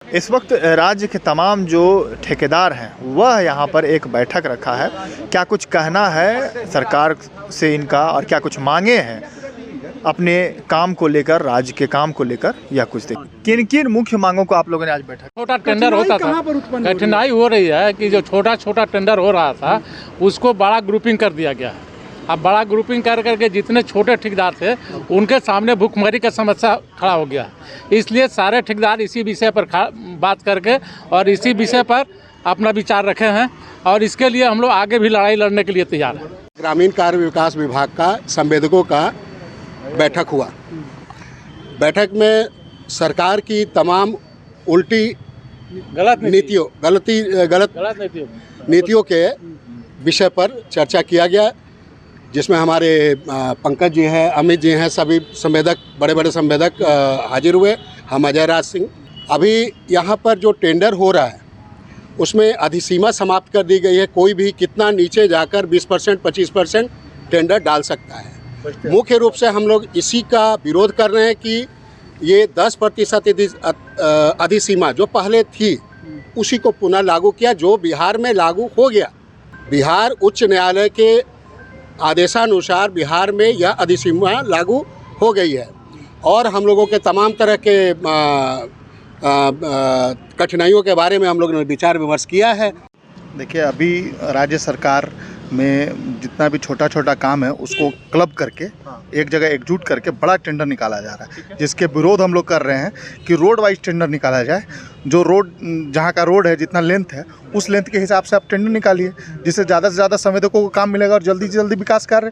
इस वक्त राज्य के तमाम जो ठेकेदार हैं वह यहाँ पर एक बैठक रखा है। क्या कुछ कहना है सरकार से इनका और क्या कुछ मांगे हैं अपने काम को लेकर, राज्य के काम को लेकर, या कुछ किन किन मुख्य मांगों को आप लोगों ने आज बैठक? छोटा टेंडर होता था, कठिनाई हो रही है कि जो छोटा छोटा टेंडर हो रहा था उसको बड़ा ग्रुपिंग कर दिया गया है। अब बड़ा ग्रुपिंग कर करके जितने छोटे ठेकेदार थे उनके सामने भुखमरी का समस्या खड़ा हो गया। इसलिए सारे ठेकेदार इसी विषय पर बात करके और इसी विषय पर अपना विचार रखे हैं और इसके लिए हम लोग आगे भी लड़ाई लड़ने के लिए तैयार हैं। ग्रामीण कार्य विकास विभाग का संवेदकों का बैठक हुआ। बैठक में सरकार की तमाम उल्टी गलत नीतियों के विषय पर चर्चा किया गया, जिसमें हमारे पंकज जी हैं, अमित जी हैं, सभी संवेदक, बड़े बड़े संवेदक हाजिर हुए। हम अजय राज सिंह। अभी यहाँ पर जो टेंडर हो रहा है उसमें अधिसीमा समाप्त कर दी गई है। कोई भी कितना नीचे जाकर 20% 25% टेंडर डाल सकता है। मुख्य रूप से हम लोग इसी का विरोध कर रहे हैं कि ये 10% अधिसीमा जो पहले थी उसी को पुनः लागू किया, जो बिहार में लागू हो गया। बिहार उच्च न्यायालय के आदेशानुसार बिहार में यह अधिसीमा लागू हो गई है और हम लोगों के तमाम तरह के कठिनाइयों के बारे में हम लोगों ने विचार विमर्श किया है। देखिए, अभी राज्य सरकार में जितना भी छोटा छोटा काम है उसको क्लब करके एक जगह एकजुट करके बड़ा टेंडर निकाला जा रहा है, जिसके विरोध हम लोग कर रहे हैं कि रोड वाइज टेंडर निकाला जाए। जो रोड, जहाँ का रोड है, जितना लेंथ है उस लेंथ के हिसाब से आप टेंडर निकालिए, जिससे ज़्यादा से ज़्यादा संवेदकों को काम मिलेगा और जल्दी से जल्दी विकास कार्य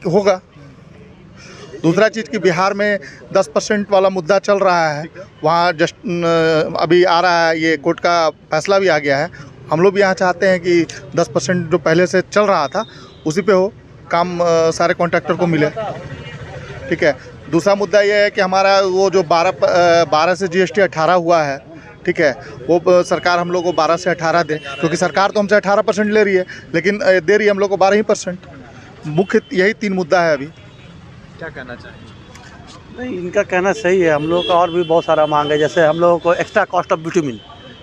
होगा। दूसरा चीज़ कि बिहार में 10% वाला मुद्दा चल रहा है, वहाँ जस्ट अभी आ रहा है, ये कोर्ट का फैसला भी आ गया है। हम लोग भी यहाँ चाहते हैं कि 10% जो पहले से चल रहा था उसी पे हो, काम सारे कॉन्ट्रैक्टर को मिले। ठीक है। दूसरा मुद्दा ये है कि हमारा वो जो 12 से GST 18 हुआ है, ठीक है, वो सरकार हम लोग को 12 से 18 दे, क्योंकि सरकार तो हमसे 18% ले रही है, लेकिन दे रही है हम लोग को 12%। मुख्य यही 3 मुद्दा है। अभी क्या कहना चाहिए? नहीं, इनका कहना सही है। हम लोग का और भी बहुत सारा मांग है, जैसे हम लोगों को एक्स्ट्रा कॉस्ट ऑफ बिटुमिन,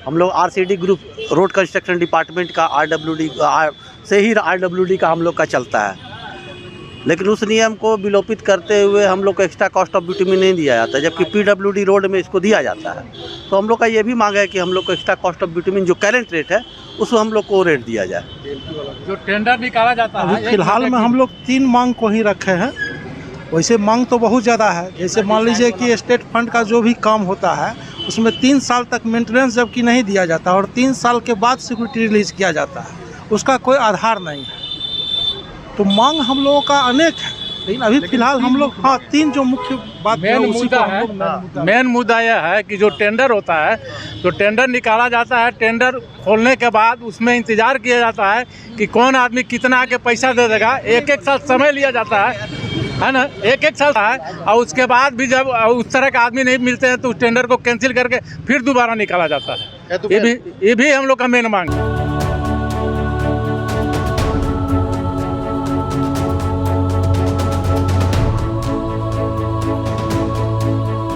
हम लोग RCD group, road construction department का RWD से ही RWD का हम लोग का चलता है, लेकिन उस नियम को विलोपित करते हुए हम लोग को एक्स्ट्रा कॉस्ट ऑफ बिटुमिन नहीं दिया जाता, जबकि PWD रोड में इसको दिया जाता है। तो हम लोग का ये भी मांग है कि हम लोग को एक्स्ट्रा कॉस्ट ऑफ बिटुमिन जो करेंट रेट है उसको हम लोग को रेट दिया जाए। जो टेंडर निकाला जाता है, अभी फिलहाल में हम लोग 3 मांग को ही रखे हैं। वैसे मांग तो बहुत ज़्यादा है। जैसे मान लीजिए कि स्टेट फंड का जो भी काम होता है उसमें 3 साल तक मेंटेनेंस जबकि नहीं दिया जाता और 3 साल के बाद सिक्योरिटी रिलीज किया जाता है, उसका कोई आधार नहीं है। तो मांग हम लोगों का अनेक है, लेकिन अभी फिलहाल हम लोग 3 जो मुख्य बात मेन मुद्दा यह है कि जो टेंडर होता है, तो टेंडर निकाला जाता है, टेंडर खोलने के बाद उसमें इंतजार किया जाता है कि कौन आदमी कितना आके पैसा दे देगा। एक साल समय लिया जाता है ना, एक साल है, और उसके बाद भी जब उस तरह के आदमी नहीं मिलते हैं तो उस टेंडर को कैंसिल करके फिर दोबारा निकाला जाता है। ये भी हम लोग का मेन मांग है।